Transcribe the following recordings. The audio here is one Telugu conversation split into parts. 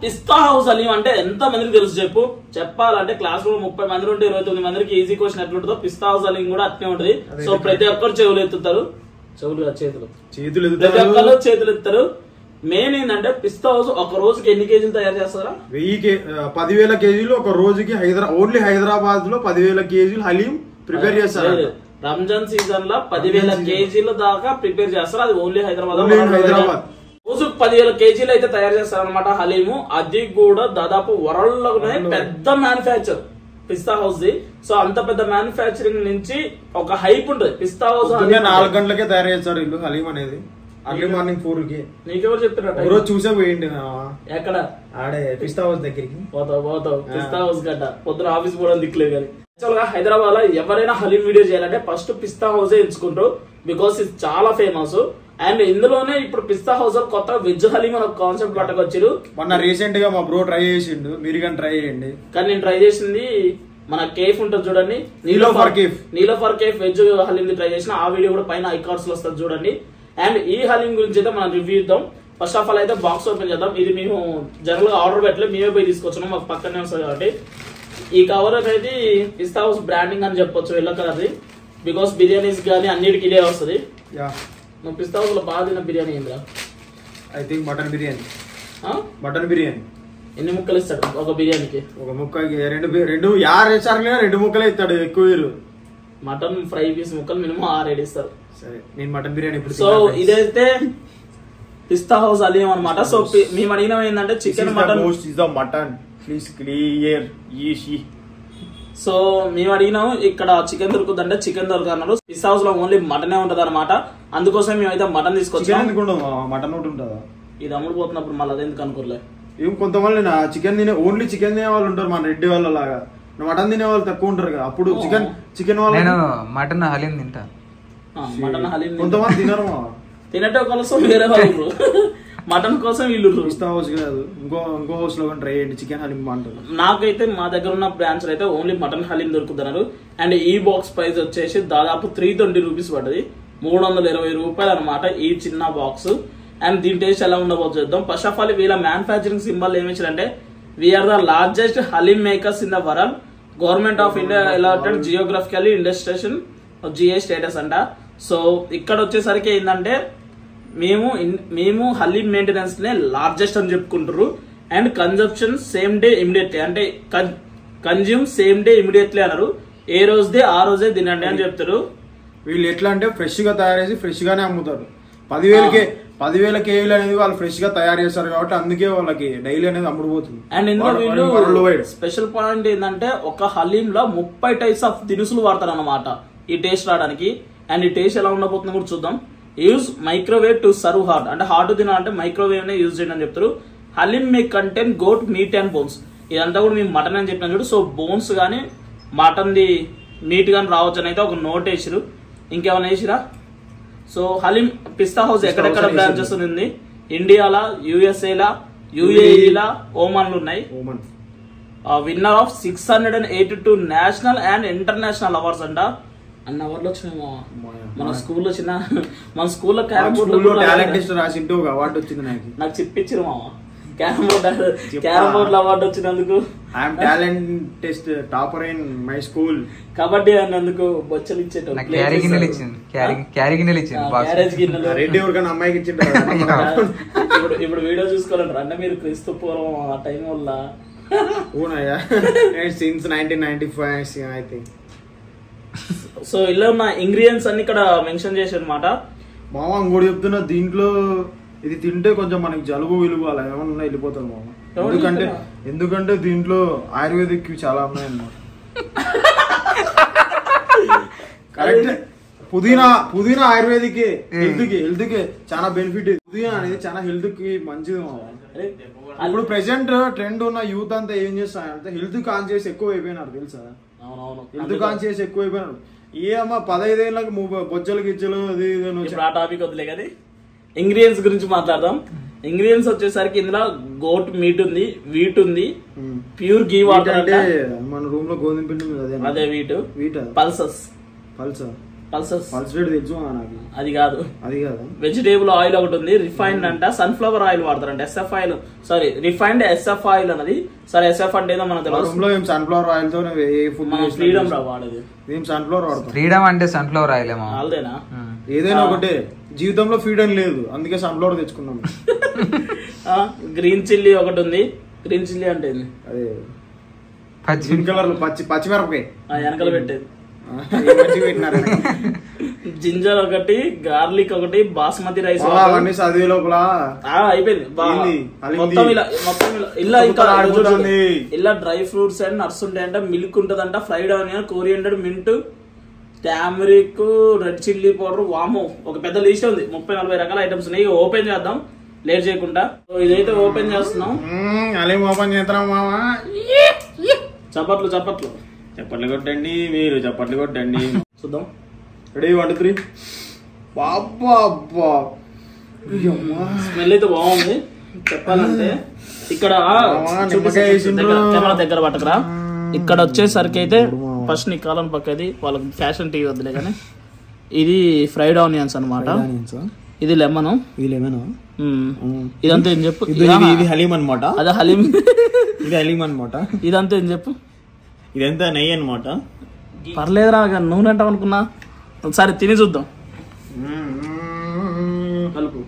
పిస్తా హౌస్ హలీం అంటే ఎంత మందికి తెలుసు చెప్పు? చెప్పాలంటే క్లాస్ లో 30 మంది ఉంటే 29 మందికి ఈజీ క్వశ్చన్ ఎట్లుంటుందో పిస్తా హౌస్ హలీం కూడా అట్నే ఉంటది. సో ప్రతి ఒక్కరు చెవులు ఎత్తుతారు, ప్రతి ఒక్కరు చేతులు ఎత్తారు. మెయిన్ ఏంటంటే పిస్తా హౌస్ ఒక రోజుకి ఎన్ని కేజీలు తయారు చేస్తారా? 10,000 కేజీలు ఒక రోజుకి. ఓన్లీ హైదరాబాద్ లో 10,000 కేజీలు హలీం ప్రిపేర్ చేస్తారు. రంజాన్ సీజన్ లో 10,000 కేజీల దాకా ప్రిపేర్ చేస్తారు. అది ఓన్లీ హైదరాబాద్. రోజుకు 10,000 కేజీలు అయితే తయారు చేస్తారనమాట హలీము. అది కూడా దాదాపు వరల్డ్ లోనే పెద్ద manufacture pista house the. So అంత పెద్ద మ్యానుఫ్యాక్చరింగ్ నుంచి ఒక హైప్ ఉంటుంది పిస్తా హౌస్. 4 గంటలకే తయారు చేస్తారు వీళ్ళు హలీం అనేది. అర్లీ మార్నింగ్ 4కి. నీకెవరు చెప్పారు? రోజు చూసే పోయింది. ఎక్కడ? ఆడే పిస్తా హౌస్ దగ్గరికి పోతావు పిస్తా హౌస్ గడ్డ. పొద్దున ఆఫీస్ పోవడం దిక్కులేదు. కానీ యాక్చువల్ గా హైదరాబాద్ లో ఎవరైనా హలీం వీడియో చేయాలంటే ఫస్ట్ పిస్తా హౌస్ ఎంచుకుంటారు. బికాస్ ఇది చాలా ఫేమస్. అండ్ ఇందులోనే ఇప్పుడు పిస్తా హౌస్ కొత్త వెజ్ హలీం అని ఒక కాన్సెప్ట్ పట్టుకొచ్చారు. మొన్న రీసెంట్ గా మా బ్రో ట్రై చేసిండు. మీరు కానీ ట్రై చేయండి. కానీ నేను ట్రై చేసింది మన కేఫ్ ఉంటుంది చూడండి, Niloufer cafe veg haleem try చేసిన. ఆ వీడియో కూడా పైన ఐకార్డ్స్ లో వస్తుంది చూడండి. అండ్ ఈ హలీం గురించి అయితే మనం రివ్యూ ఇద్దాం. ఫస్ట్ ఆఫ్ ఆల్ అయితే బాక్స్ ఓపెన్ చేద్దాం. ఇది మేము జనరల్ గా ఆర్డర్ పెట్టలేదు, మేమే పోయి తీసుకొచ్చాము. మాకు పక్కనే వస్తుంది కాబట్టి. ఈ కవర్ అనేది పిస్తా హౌస్ బ్రాండింగ్ అని చెప్పొచ్చు, ఎల్లో కలర్. బికాస్ బిర్యానీస్ కానీ అన్నిటికీ ఇదే వస్తుంది. నువ్వు పిస్తా హౌస్ లో బాగా తిన్న బిర్యానీ ఏంద్రా? I think mutton biryani. Mutton biryani ఎన్ని ముక్కలు ఇస్తాడు ఒక బిర్యానీకి? ఒక ముక్కకి 2 ముక్కలే ఇస్తాడు, ఎక్కువ. మటన్ ఫ్రై పీస్ ముక్కలు మినిమం 6 ఇస్తారు. సరే, నేను మటన్ బిర్యానీ. సో ఇదైతే పిస్తా హౌస్ హలీం అనమాట. సో మేము అడిగిన ఏంటంటే chicken mutton please clear. So మేము అడిగినాము ఇక్కడ చికెన్ దొరుకుతుందంటే చికెన్ దొరకన్నారు. పిస్తా హౌస్ లో ఓన్లీ మటనే ఉంటది అనమాట. అందుకోసం మేమైతే మటన్ తీసుకొచ్చాం. మటన్ ఒకటి ఉంటుందా? ఇది అమ్ముడు పోతున్నప్పుడు మళ్ళీ అదేందుకు అనుకోలే. ఏం కొంతమంది చికెన్ ఓన్లీ చికెన్ తినే వాళ్ళు ఉంటారు, మన రెడ్డి వాళ్ళ లాగా. మటన్ తినే వాళ్ళు తక్కువ ఉంటారు కదా. అప్పుడు చికెన్ వాళ్ళు మటన్ హలీం తింటా. మటన్ హలీం కొంతమంది తినరు. తినటం కోసం వేరే వాళ్ళు మటన్ కోసం వీళ్ళు. పిస్తా హౌస్ కాదు, ఇంకో హౌస్ లో ట్రై చేయండి, చికెన్ హలీం బాగుంటుంది. నాకైతే మా దగ్గర ఉన్న బ్రాంచ్ అయితే ఓన్లీ మటన్ హలీం దొరుకుతున్నారు. అండ్ ఈ బాక్స్ ప్రైస్ వచ్చేసి దాదాపు 320 రూపీస్ పడ్డది. 320 రూపాయలు అనమాట ఈ చిన్న బాక్స్. అండ్ దీని టేస్ట్ ఎలా ఉండబోతు చూద్దాం. ఫస్ట్ ఆఫ్ ఆల్ వీళ్ళ మ్యానుఫ్యాక్చరింగ్ సింబల్ ఏమి ఇచ్చారంటే we're the largest haleem makers in the world. Government of India allotted geographically indication GI status అంట. సో ఇక్కడ వచ్చేసరికి ఏంటంటే మేము హలీం మెయింటెనెన్స్ నే లార్జెస్ట్ అని చెప్పుకుంటారు. And consumption same day immediately, అంటే కన్జ్యూమ్ సేమ్ డే ఇమిడియట్లీ అన్నారు. ఏ రోజుదే ఆ రోజే తినండి అని చెప్తారు. వీళ్ళు ఎట్లా అంటే ఫ్రెష్ గా తయారు చేసి ఫ్రెష్ గానే అమ్ముతారు. 10,000 కేజీలు అనేది వాళ్ళు ఫ్రెష్ గా తయారు చేస్తారు కాబట్టి అందుకే వాళ్ళకి డైలీ అనేది అమ్ముడుపోతుంది. అండ్ ఇందులో వీళ్ళు స్పెషల్ పాయింట్ ఏంటంటే ఒక హలీం లో 30 టైప్స్ ఆఫ్ దినుసులు వాడతారు అనమాట ఈ టేస్ట్ రావడానికి. అండ్ ఈ టేస్ట్ ఎలా ఉండబోతుందో కూడా చూద్దాం. Use microwave to serve hot, అంటే హాట్ తినాలంటే మైక్రోవేవ్ నే యూజ్ చేయండి అని చెప్తారు. Haleem may contain goat meat and bones. ఇదంతా కూడా మేము మటన్ అని చెప్పిన చూడు. సో బోన్స్ కానీ మటన్ ది మీట్ కానీ రావచ్చు అని అయితే ఒక నోట్ వేసిరు. ఇంకేమైనా వేసిరా? సో హలీం పిస్తా హౌస్ ఎక్కడెక్కడ బ్రాంచెస్ ఉంది? ఇండియాలా, యుఎస్ఏలా, యుఏఈలా, ఓమన్ లో ఉన్నాయి. Winner of 682 national and international awards అంట. అన్న అవార్డులు వచ్చినామో మన స్కూల్లో మన స్కూల్లో క్యారమ్ అవార్డు వచ్చింది. నాకు చెప్పించారు మామ క్యారమ్ బోర్డ్ అవార్డు వచ్చినందుకు. కబడ్డీ అన్నందుకు బొచ్చలు ఇచ్చేటప్పుడు ఇప్పుడు వీడియో చూసుకోవాలంటారు అంటే మీరు క్రీస్తు పూర్వం ఆ టైం వల్ల. Since 1995 I think. సో ఇలా ఉన్న ఇంగ్రీడియంట్స్ అన్ని ఇక్కడ మెన్షన్ చేశారు అనమాట. మామ ఇంకోటి చెప్తున్నా, దీంట్లో ఇది తింటే కొంచెం మనకి జలుబు విలువ అలా ఏమన్నా వెళ్ళిపోతుంది మామ. ఎందుకంటే దీంట్లో ఆయుర్వేదిక్ చాలా ఉన్నాయి అన్నమాట. కరెక్ట్. పుదీనా ఆయుర్వేదిక్ హెల్త్ కి చాలా బెనిఫిట్. పుదీనా అనేది చాలా హెల్త్ కి మంచిది మామ. ఇప్పుడు ప్రెసెంట్ ట్రెండ్ ఉన్న యూత్ అంతా ఏం చేస్తారంటే హెల్త్ కాన్షియస్ ఎక్కువ అయిపోయినారు తెలుసా. హెల్త్ కాన్షియస్ ఎక్కువ అయిపోయినారు. ఏమో 15 ఏళ్ళకి బొజ్జలు గిజ్జలు అది ఆ టాపిక్ వదిలే కదా. ఇంగ్రీడియంట్స్ గురించి మాట్లాడదాం. ఇంగ్రీడియంట్స్ వచ్చేసరికి ఇందులో గోట్ మీట్ ఉంది, వీట్ ఉంది, ప్యూర్ గీ వాటర్. మన రూమ్ లో గోధుమ పిండి అదే వీట్, పల్సస్ పల్సరేట్ తెలుసు నాకు. అది కాదు, వెజిటేబుల్ ఆయిల్ ఒకటి ఉంది, రిఫైన్డ్ అంట, సన్ఫ్లవర్ ఆయిల్ వాడతారంట, SF oil, sorry refined SF oil అన్నది. సరే ఎస్ఎఫ్ అంటే ఏదో మనకు తెలుసు. సన్ఫ్లవర్ ఆయిల్ తో ఫ్రీడమ్ రా వాడేది, సన్ఫ్లవర్ వాడతాం. ఫ్రీడమ్ అంటే సన్ఫ్లవర్ ఆయిల్ ఆల్దేనా? ఏదైనా ఒకటే, జీవితంలో ఫ్రీడమ్ లేదు, అందుకే సన్ఫ్లవర్ తెచ్చుకున్నాం. గ్రీన్ చిల్లీ ఒకటి ఉంది. గ్రీన్ చిల్లీ అంటే అదే గ్రీన్ కలర్ పచ్చిమిరపకాయ వెనకాల పెట్టేది. జింజర్ ఒకటి, గార్లిక్ ఒకటి, బాస్మతి రైస్ అవన్నీ చదివే లోపల అయిపోయింది మొత్తం. ఇలా ఇంకా ఇలా డ్రై ఫ్రూట్స్ అండ్ నట్స్ ఉంటాయంట, మిల్క్ ఉంటదంట, fried onion, coriander, mint, turmeric, red chilli powder, వామో ఒక పెద్ద లిస్ట్ ఉంది. 30-40 రకాల ఐటమ్స్ ఉన్నాయి. ఓపెన్ చేద్దాం లేట్ చేయకుండా. ఇదైతే ఓపెన్ చేస్తున్నాం. ఓపెన్ చేస్తున్నాం మామా. చప్పట్లు చప్పట్లు కొట్టండి, మీరు చప్పట్లు కొట్టండి. చూద్దాం. రెడీ 1 2 3. స్మెల్ అయితే బాగుంది చెప్పాలంటే. ఇక్కడ కెమెరా దగ్గర పట్టకరా. ఇక్కడ వచ్చేసరికి అయితే ఫస్ట్ నీ కాలం పక్కది వాళ్ళకి ఫ్యాషన్ టీవీ వద్దులే కానీ, ఇది ఫ్రైడ్ ఆనియన్స్ అనమాట, ఇది లెమన్, ఇదంతా ఏం చెప్పు. ఇది హలీం అనమాట. అదే హలీం, ఇది హలీం అనమాట. ఇదంతా ఏం చెప్పు. ఇదంతా నెయ్యి అనమాట. పర్లేదురా, నూనె అంటాం అనుకున్నా. ఒకసారి తిని చూద్దాం. కలుపు.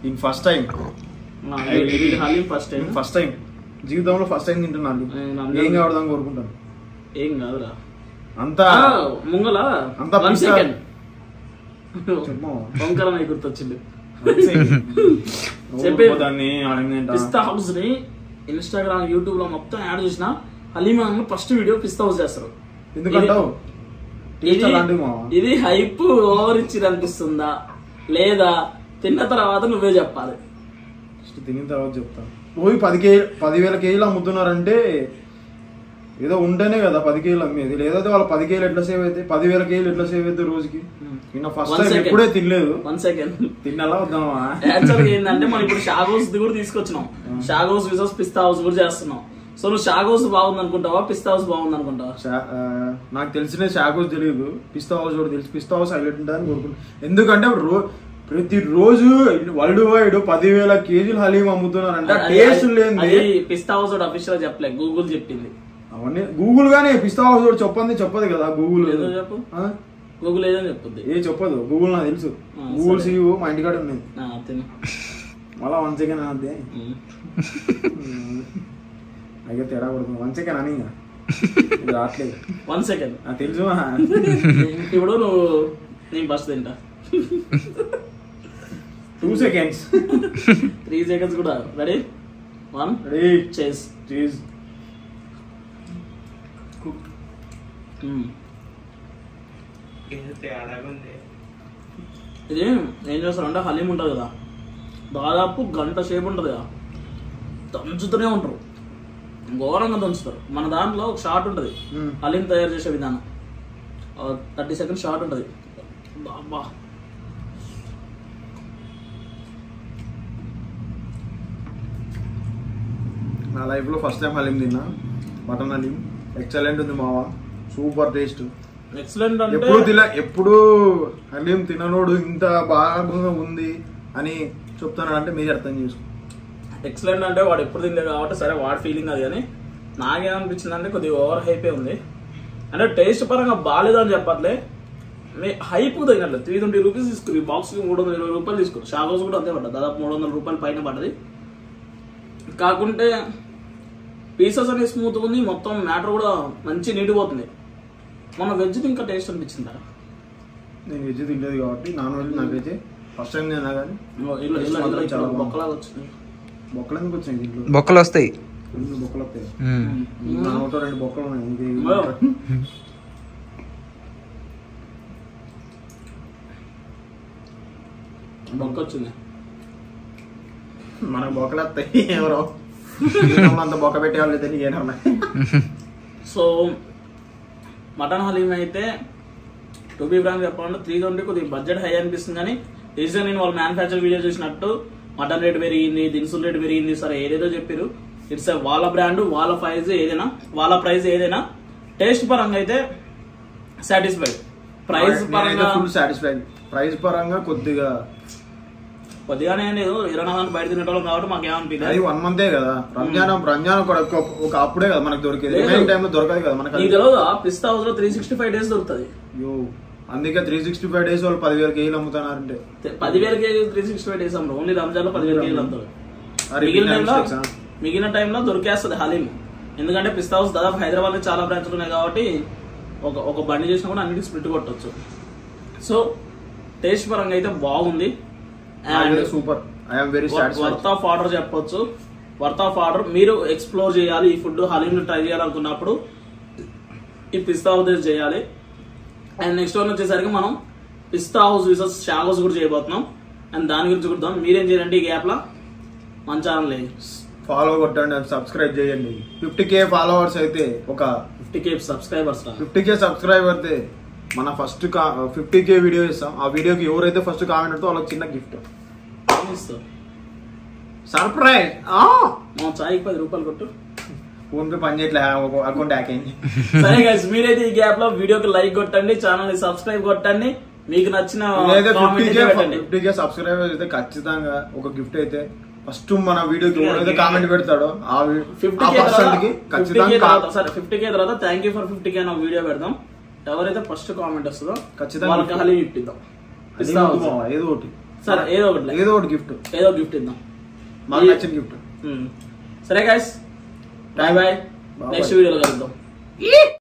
ఇది first time haleem, first time జీవితంలో ఫస్ట్ టైం తింటున్నాను. ఏం కావడం కోరుకుంటాను. ఏం కాదురా అంతా ముంగల అంతా పొంకరమై గుర్తొచ్చింది. పిస్తా హౌస్ ని ఇన్స్టాగ్రామ్, యూట్యూబ్ లో మొత్తం యాడ్ చేసిన హలీమా ఫస్ట్ వీడియో పిస్తా హౌస్ చేస్తారు. ఎందుకంటావు? ఇది హైప్ ఓవర్ ఇచ్చి అనిపిస్తుందా లేదా తిన్న తర్వాత నువ్వే చెప్పాలి. తిన్న తర్వాత చెప్తాను. పోయి 10,000 కేజీలు అమ్ముతున్నారంటే ఏదో ఉంటేనే కదా 10 కేజీలు అమ్మేది. లేదంటే వాళ్ళు 10 కేజీలు ఎట్లా సేవ్ అయితే 10,000 కేజీలు ఎట్లా సేవ్ అయితే రోజుకి. నిన్న ఫస్ట్ టైం ఎప్పుడే తినలేదు. 1 సెకండ్ తిన్నాలా వద్దామా? యాక్చువల్గా ఏంటంటే మనం ఇప్పుడు షాగ్ హౌస్ కూడా తీసుకొచ్చినాం. షాగ్ హౌస్ విజస్ పిస్తా హౌస్ కూడా చేస్తున్నాం. సో నువ్వు షాగ్ హౌస్ బాగుంది అనుకుంటావా, పిస్తా హౌస్ బాగుంది అనుకుంటావా? నాకు తెలిసిన షాగ్ హౌస్ తెలియదు, పిస్తా హౌస్ కూడా తెలుసు. పిస్తా హౌస్ హైలైట్ ఉంటుందని కోరుకుంటాను. ఎందుకంటే ప్రతి రోజు వరల్డ్ వైడ్ 10,000 కేజీలు హలీం అమ్ముతున్నారంటే టేస్ట్ లేదు. పిస్తా హౌస్ అఫీషియల్ చెప్పలే, గూగుల్ చెప్పింది. అవన్నీ గూగుల్ గానే పిస్తా హౌస్ కూడా చెప్పదు కదా. గూగుల్ చెప్పు, గూగుల్ ఏదో చెప్పుద్ది. చెప్పదు గూగుల్, నాకు తెలుసు. గూగుల్ సీఈఓ మా ఇంటికాడ ఉన్నది. మళ్ళా 1 సెకండ్ అంతే అయితే తేడా పడుతుంది. 1 సెకండ్ అని రావట్లేదు. 1 సెకండ్ తెలుసు. ఇప్పుడు నువ్వు నేను ఫస్ట్ తింటా. 2 seconds 3 seconds కూడా. రెడీ 1 రెడీ చేస్ చీజ్. ఇది ఏం చేస్తారంటే హలీం ఉంటుంది కదా, దాదాపు గంట సేపు ఉంటుంది కదా, దంచుతూనే ఉంటారు, ఘోరంగా దంచుతారు. మన దాంట్లో ఒక షార్ట్ ఉంటుంది హలీం తయారు చేసే విధానం, 30 seconds షార్ట్ ఉంటుంది. బాబా నా లైఫ్ లో ఫస్ట్ టైం హలీం తిన్నా. మటన్ హలీం ఎక్సలెంట్ ఉంది మావా, సూపర్ టేస్ట్. ఎక్సలెంట్ అంటే ఎప్పుడు హలీం తిననోడు ఇంత బాగా ఉంది అని చెప్తున్నాడు అంటే మీరు అర్థం చేసుకో. ఎక్సలెంట్ అంటే వాడు ఎప్పుడు తినలేదు కాబట్టి సరే వాడి ఫీలింగ్ అది. కానీ నాకేమనిపించింది అంటే కొద్దిగా ఓవర్ హైపే ఉంది. అంటే టేస్ట్ పరంగా బాగాలేదు అని చెప్పట్లే, హైప్ తగినట్లేదు. 320 రూపీస్ తీసుకుని ఈ బాక్స్కి 320 రూపాయలు తీసుకుని. షాగ్ హౌస్ కూడా అంతే పడ్డది, దాదాపు 300 రూపాయలు పైన పడ్డది. కాకుంటే పీసెస్ అనేది స్మూత్ ఉంది, మొత్తం మ్యాటర్ కూడా మంచి నీట్గా పోతుంది. మన వెజ్ ఇంకా టేస్ట్ అనిపించిందా? నేను వెజ్ తినలేదు కాబట్టి, నాన్ వెజ్ నాకైతే ఫస్ట్ టైం తిన్నా. కానీ బొక్కలాగా వచ్చినాయి. బొక్కలు ఎందుకు వచ్చాయి దీంట్లో? బొక్కలు వస్తాయి, బొక్కలు వస్తాయి. నా నోట్లో 2 బొక్కలు ఉన్నాయి. బొక్క వచ్చింది, మనకు బొక్కలు వస్తాయి. ఎవరో అంత బొక్క పెట్టేవాళ్ళు అయితే ఏమన్నా. సో మటన్ హలీం అయితే టు బి ఫ్రాంక్ చెప్పాలంటే 320 కొద్దిగా బడ్జెట్ హై అనిపిస్తుంది. కానీ రీజన్ నేను వాళ్ళు మ్యానుఫ్యాక్చర్ వీడియో చూసినట్టు మటన్ రేట్ పెరిగింది, దినుసుల రేట్ పెరిగింది, సరే ఏదేదో చెప్పారు. ఇట్స్ వాళ్ళ బ్రాండ్, వాళ్ళ ప్రైజ్ ఏదైనా, వాళ్ళ ప్రైస్ ఏదైనా టేస్ట్ పరంగా అయితే సాటిస్ఫైడ్. ప్రైస్ పరంగా ఫుల్ సాటిస్ఫైడ్. ప్రైస్ పరంగా కొద్దిగానే లేదు, 24 బయట తినేటోళ్ళం కాబట్టి మాకు ఏమనిపించలేదు. అది 1 month కదా. రంజాన్ ఒక అప్పుడే కదా మనకు దొరికేది, రిమైనింగ్ టైం లో దొరకదు కదా మనకు. నీకు తెలియదు పిస్తా హౌస్ లో 365 days దొరుకుతుంది. అందుకే 365 days వాళ్ళు 10,000 కేజీలు అమ్ముతున్నారంటే. 10,000 కేజీలు 365 days అమ్మరు. ఓన్లీ రంజాన్ లో 10,000 కేజీలు అమ్ముతారు. మిగిలిన టైంలో దొరికేస్తుంది హలీం. ఎందుకంటే పిస్తా హౌస్ దాదాపు హైదరాబాద్ లో చాలా బ్రాంచ్లు ఉన్నాయి కాబట్టి ఒక బండి చేసినా కూడా అన్నిటికీ స్ప్లిట్ కొట్టచ్చు. సో టేస్ట్ పరంగా అయితే బాగుంది. Super. I'm very satisfied. Worth of order చెప్పొచ్చు. Worth of order. మీరు ఎక్స్ప్లోర్ చేయాలి ఈ ఫుడ్, హలీం ట్రై చేయాలనుకున్నప్పుడు ఈ పిస్తా హౌస్ చేయాలి. అండ్ నెక్స్ట్ వన్ వచ్చేసరికి మనం పిస్తా హౌస్ విసెస్ షాగోస్ కూడా చేయబోతున్నాం. అండ్ దాని గురించి కూడా మీరేం చేయాలంటే ఈ గ్యాప్ లా మన ఛానల్ ఫాలో కొట్టండి, సబ్స్క్రైబ్ చేయండి. 50K ఫాలోవర్స్ అయితే, ఒక 50K సబ్స్క్రైబర్స్ 50K సబ్స్క్రైబర్ అయితే మన ఫస్ట్ 50K వీడియో ఇస్తాం. ఆ వీడియోకి ఎవరైతే ఫస్ట్ కామెంట్ ఉంటుందో వాళ్ళకి చిన్న గిఫ్ట్ సర్ప్రైజ్. మా చాయ్కి 10 రూపాయలు కొట్టు. ఫోన్ పే పని చేయట్లే, అకౌంట్ హ్యాక్ అయింది. సరే గైస్, మీరైతే ఈ గ్యాప్ లో వీడియోకి లైక్ కొట్టండి, ఛానల్ ని సబ్స్క్రైబ్ కొట్టండి. మీకు నచ్చిన 50K సబ్స్క్రైబర్స్ అయితే ఖచ్చితంగా ఒక గిఫ్ట్ అయితే ఫస్ట్ మన వీడియోకి ఎవరైతే కామెంట్ పెడతాడో ఆ 50K తర్వాత థ్యాంక్ యూ ఫర్ 50K అన్న వీడియో పెడదాం. ఎవరైతే ఫస్ట్ కామెంట్ వస్తుందో ఖచ్చితంగా వాళ్ళకి హలీం గిఫ్ట్ ఇద్దాం. ఏదో ఒకటి. సరే ఏదో ఒకటి గిఫ్ట్ ఇద్దాం, మాకు నచ్చిన గిఫ్ట్. సరే గైస్, బాయ్ బాయ్. నెక్స్ట్ వీడియోలో కలుద్దాం.